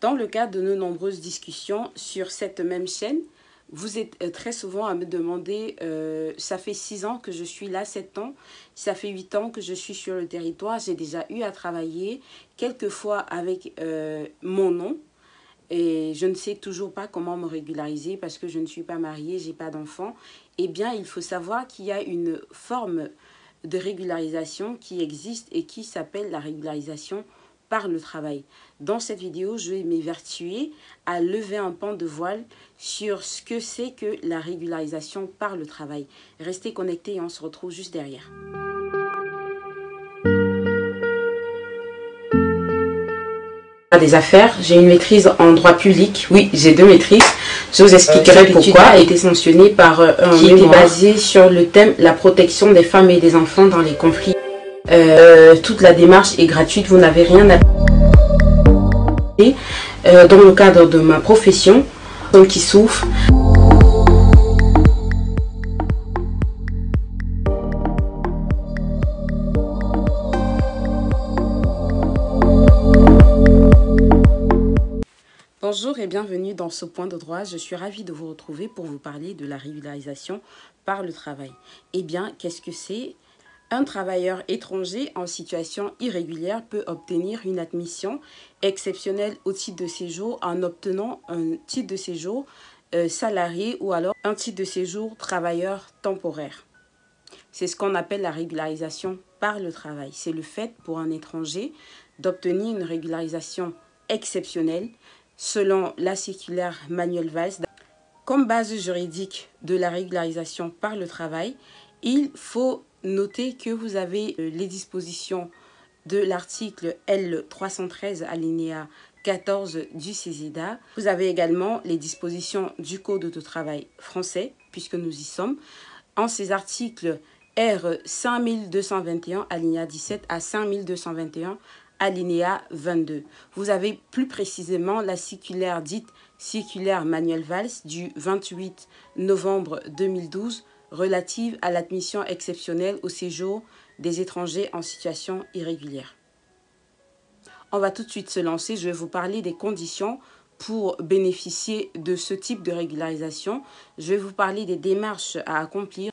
Dans le cadre de nos nombreuses discussions sur cette même chaîne, vous êtes très souvent à me demander, ça fait 6 ans que je suis là, 7 ans, ça fait 8 ans que je suis sur le territoire, j'ai déjà eu à travailler, quelquefois avec mon nom, et je ne sais toujours pas comment me régulariser parce que je ne suis pas mariée, je n'ai pas d'enfant. Eh bien, il faut savoir qu'il y a une forme de régularisation qui existe et qui s'appelle la régularisation par le travail. Dans cette vidéo, je vais m'évertuer à lever un pan de voile sur ce que c'est que la régularisation par le travail. Restez connectés et on se retrouve juste derrière. Des affaires, j'ai une maîtrise en droit public, oui, j'ai 2 maîtrises. Je vous expliquerai pourquoi. A été sanctionnée par un qui était basé sur le thème la protection des femmes et des enfants dans les conflits. Toute la démarche est gratuite, vous n'avez rien à payer. Dans le cadre de ma profession, donc qui souffre. Bonjour et bienvenue dans ce point de droit. Je suis ravie de vous retrouver pour vous parler de la régularisation par le travail. Eh bien, qu'est-ce que c'est? Un travailleur étranger en situation irrégulière peut obtenir une admission exceptionnelle au titre de séjour en obtenant un titre de séjour salarié ou alors un titre de séjour travailleur temporaire. C'est ce qu'on appelle la régularisation par le travail. C'est le fait pour un étranger d'obtenir une régularisation exceptionnelle selon la circulaire Manuel Valls. Comme base juridique de la régularisation par le travail, il faut noter que vous avez les dispositions de l'article L313 alinéa 14 du CESEDA. Vous avez également les dispositions du Code de travail français, puisque nous y sommes. En ces articles R 5221 alinéa 17 à 5221 alinéa 22. Vous avez plus précisément la circulaire dite circulaire Manuel Valls du 28 novembre 2012 relative à l'admission exceptionnelle au séjour des étrangers en situation irrégulière. On va tout de suite se lancer. Je vais vous parler des conditions pour bénéficier de ce type de régularisation. Je vais vous parler des démarches à accomplir,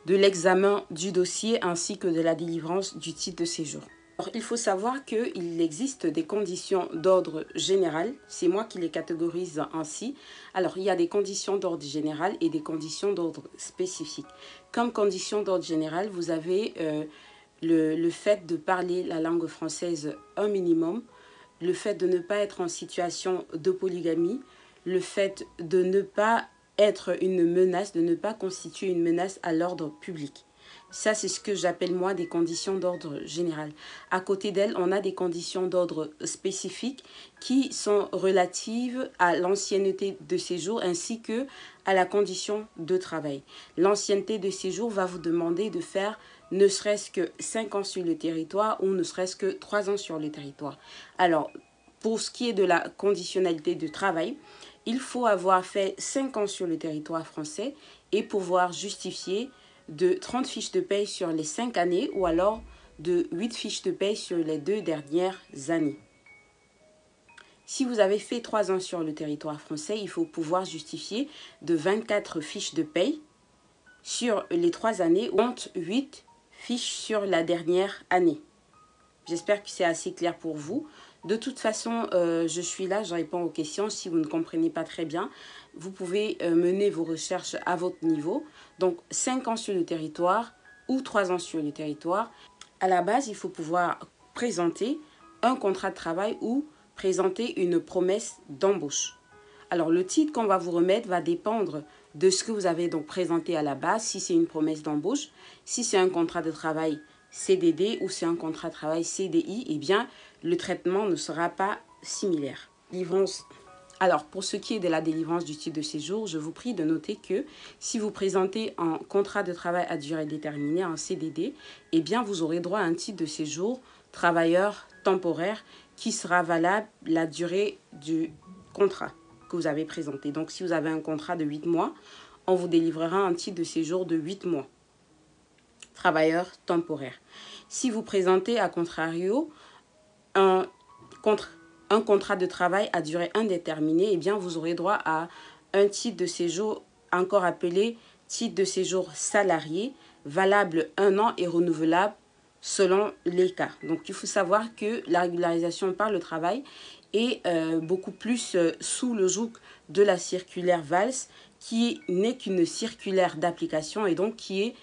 de l'examen du dossier ainsi que de la délivrance du titre de séjour. Alors, il faut savoir qu'il existe des conditions d'ordre général, c'est moi qui les catégorise ainsi. Alors, il y a des conditions d'ordre général et des conditions d'ordre spécifique. Comme condition d'ordre général, vous avez le fait de parler la langue française un minimum, le fait de ne pas être en situation de polygamie, le fait de ne pas être une menace, de ne pas constituer une menace à l'ordre public. Ça, c'est ce que j'appelle moi des conditions d'ordre général. À côté d'elles, on a des conditions d'ordre spécifique qui sont relatives à l'ancienneté de séjour ainsi que à la condition de travail. L'ancienneté de séjour va vous demander de faire ne serait-ce que 5 ans sur le territoire ou ne serait-ce que 3 ans sur le territoire. Alors, pour ce qui est de la conditionnalité de travail, il faut avoir fait 5 ans sur le territoire français et pouvoir justifier de 30 fiches de paye sur les 5 années ou alors de 8 fiches de paye sur les 2 dernières années. Si vous avez fait 3 ans sur le territoire français, il faut pouvoir justifier de 24 fiches de paye sur les 3 années ou 8 fiches sur la dernière année. J'espère que c'est assez clair pour vous. De toute façon, je suis là, je réponds aux questions. Si vous ne comprenez pas très bien, vous pouvez mener vos recherches à votre niveau. Donc, 5 ans sur le territoire ou 3 ans sur le territoire. À la base, il faut pouvoir présenter un contrat de travail ou présenter une promesse d'embauche. Alors, le titre qu'on va vous remettre va dépendre de ce que vous avez donc présenté à la base. Si c'est une promesse d'embauche, si c'est un contrat de travail CDD ou c'est un contrat de travail CDI, eh bien, le traitement ne sera pas similaire. Alors, pour ce qui est de la délivrance du titre de séjour, je vous prie de noter que si vous présentez un contrat de travail à durée déterminée, un CDD, eh bien, vous aurez droit à un titre de séjour travailleur temporaire qui sera valable la durée du contrat que vous avez présenté. Donc, si vous avez un contrat de 8 mois, on vous délivrera un titre de séjour de 8 mois. Travailleur temporaire. Si vous présentez à contrario un un contrat de travail à durée indéterminée, eh bien, vous aurez droit à un titre de séjour, encore appelé titre de séjour salarié, valable 1 an et renouvelable selon les cas. Donc, il faut savoir que la régularisation par le travail est beaucoup plus sous le joug de la circulaire Valls, qui n'est qu'une circulaire d'application et donc qui est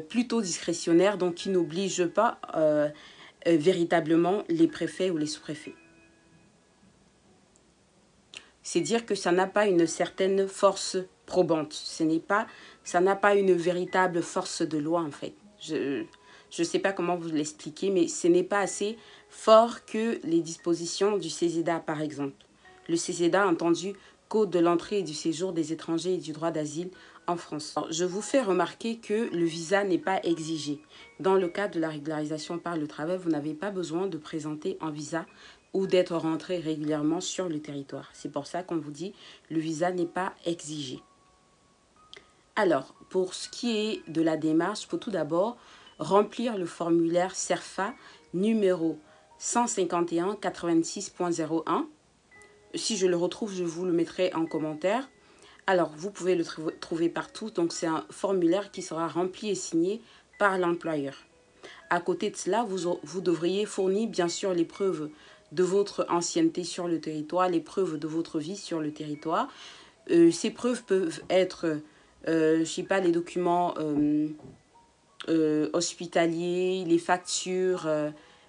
plutôt discrétionnaire, donc qui n'oblige pas véritablement les préfets ou les sous-préfets. C'est dire que ça n'a pas une certaine force probante. Ça n'a pas une véritable force de loi, en fait. Je ne sais pas comment vous l'expliquer, mais ce n'est pas assez fort que les dispositions du CESEDA, par exemple. Le CESEDA a entendu Code de l'entrée et du séjour des étrangers et du droit d'asile en France. Alors, je vous fais remarquer que le visa n'est pas exigé. Dans le cadre de la régularisation par le travail, vous n'avez pas besoin de présenter un visa ou d'être rentré régulièrement sur le territoire. C'est pour ça qu'on vous dit le visa n'est pas exigé. Alors, pour ce qui est de la démarche, il faut tout d'abord remplir le formulaire CERFA numéro 151-86.01. Si je le retrouve, je vous le mettrai en commentaire. Alors, vous pouvez le trouver partout. Donc, c'est un formulaire qui sera rempli et signé par l'employeur. À côté de cela, vous devriez fournir bien sûr les preuves de votre ancienneté sur le territoire, les preuves de votre vie sur le territoire. Ces preuves peuvent être, je ne sais pas, les documents hospitaliers, les factures,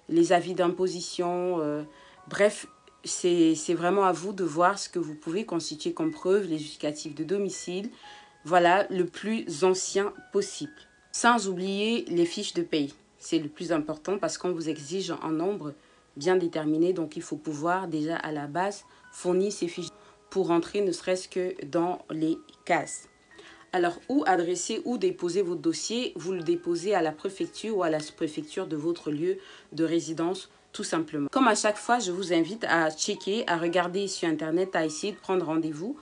les avis d'imposition. Bref, c'est vraiment à vous de voir ce que vous pouvez constituer comme preuve, les justificatifs de domicile. Voilà, le plus ancien possible. Sans oublier les fiches de paye. C'est le plus important parce qu'on vous exige un nombre bien déterminé. Donc, il faut pouvoir déjà à la base fournir ces fiches pour rentrer ne serait-ce que dans les cases. Alors, où adresser, où déposer votre dossier? Vous le déposez à la préfecture ou à la sous-préfecture de votre lieu de résidence, tout simplement. Comme à chaque fois, je vous invite à checker, à regarder sur Internet, à essayer de prendre rendez-vous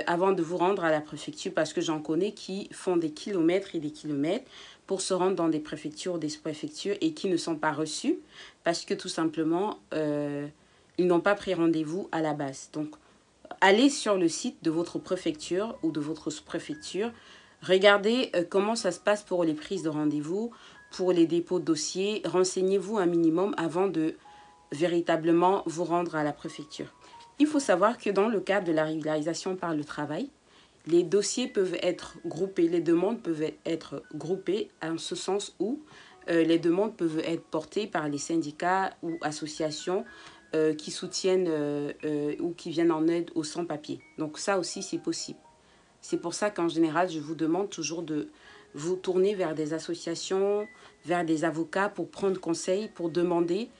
avant de vous rendre à la préfecture parce que j'en connais qui font des kilomètres et des kilomètres pour se rendre dans des préfectures ou des sous-préfectures et qui ne sont pas reçus parce que tout simplement, ils n'ont pas pris rendez-vous à la base. Donc, allez sur le site de votre préfecture ou de votre sous-préfecture. Regardez comment ça se passe pour les prises de rendez-vous, pour les dépôts de dossiers. Renseignez-vous un minimum avant de véritablement vous rendre à la préfecture. Il faut savoir que dans le cadre de la régularisation par le travail, les dossiers peuvent être groupés, les demandes peuvent être groupées en ce sens où les demandes peuvent être portées par les syndicats ou associations qui soutiennent ou qui viennent en aide aux sans-papiers. Donc ça aussi, c'est possible. C'est pour ça qu'en général, je vous demande toujours de vous tourner vers des associations, vers des avocats pour prendre conseil, pour demander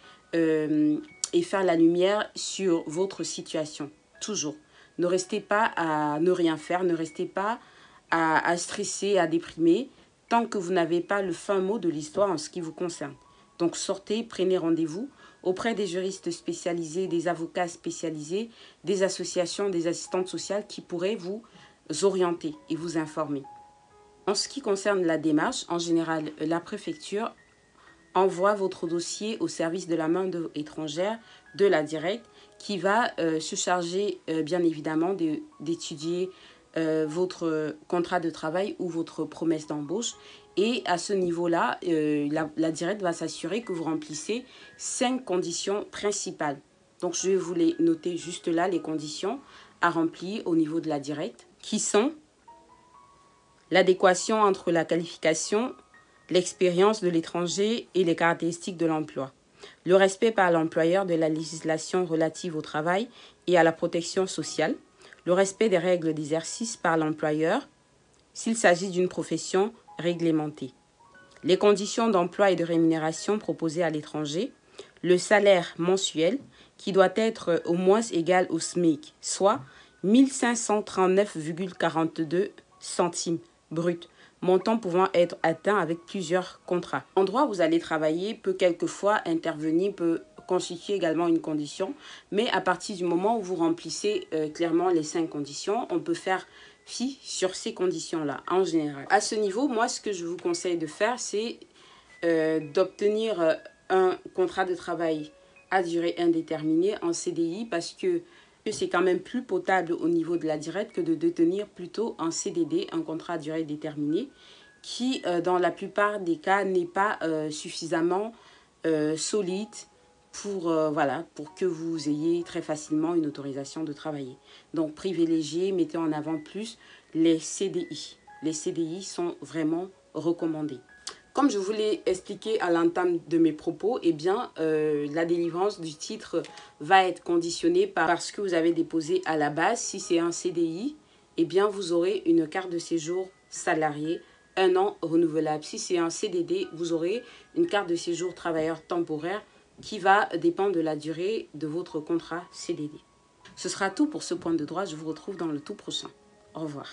et faire la lumière sur votre situation. Toujours. Ne restez pas à ne rien faire, ne restez pas à stresser, à déprimer, tant que vous n'avez pas le fin mot de l'histoire en ce qui vous concerne. Donc sortez, prenez rendez-vous auprès des juristes spécialisés, des avocats spécialisés, des associations, des assistantes sociales qui pourraient vous orienter et vous informer. En ce qui concerne la démarche, en général, la préfecture envoie votre dossier au service de la main-d'œuvre étrangère de la Directe qui va se charger bien évidemment d'étudier votre contrat de travail ou votre promesse d'embauche. Et à ce niveau-là, la Directe va s'assurer que vous remplissez 5 conditions principales. Donc, je vais vous les noter juste là, les conditions à remplir au niveau de la Directe, qui sont l'adéquation entre la qualification, l'expérience de l'étranger et les caractéristiques de l'emploi, le respect par l'employeur de la législation relative au travail et à la protection sociale, le respect des règles d'exercice par l'employeur s'il s'agit d'une profession réglementée, les conditions d'emploi et de rémunération proposées à l'étranger, le salaire mensuel qui doit être au moins égal au SMIC, soit 1539,42 centimes brut, montant pouvant être atteint avec plusieurs contrats. L'endroit où vous allez travailler peut quelquefois intervenir, peut constituer également une condition, mais à partir du moment où vous remplissez clairement les 5 conditions, on peut faire fi sur ces conditions-là en général. À ce niveau, moi, ce que je vous conseille de faire, c'est d'obtenir un contrat de travail à durée indéterminée en CDI parce que c'est quand même plus potable au niveau de la directe que de détenir plutôt un CDD, un contrat à durée déterminée, qui dans la plupart des cas n'est pas suffisamment solide voilà, pour que vous ayez très facilement une autorisation de travailler. Donc privilégiez, mettez en avant plus les CDI. Les CDI sont vraiment recommandés. Comme je vous l'ai expliqué à l'entame de mes propos, eh bien, la délivrance du titre va être conditionnée par ce que vous avez déposé à la base. Si c'est un CDI, eh bien, vous aurez une carte de séjour salarié, 1 an renouvelable. Si c'est un CDD, vous aurez une carte de séjour travailleur temporaire qui va dépendre de la durée de votre contrat CDD. Ce sera tout pour ce point de droit. Je vous retrouve dans le tout prochain. Au revoir.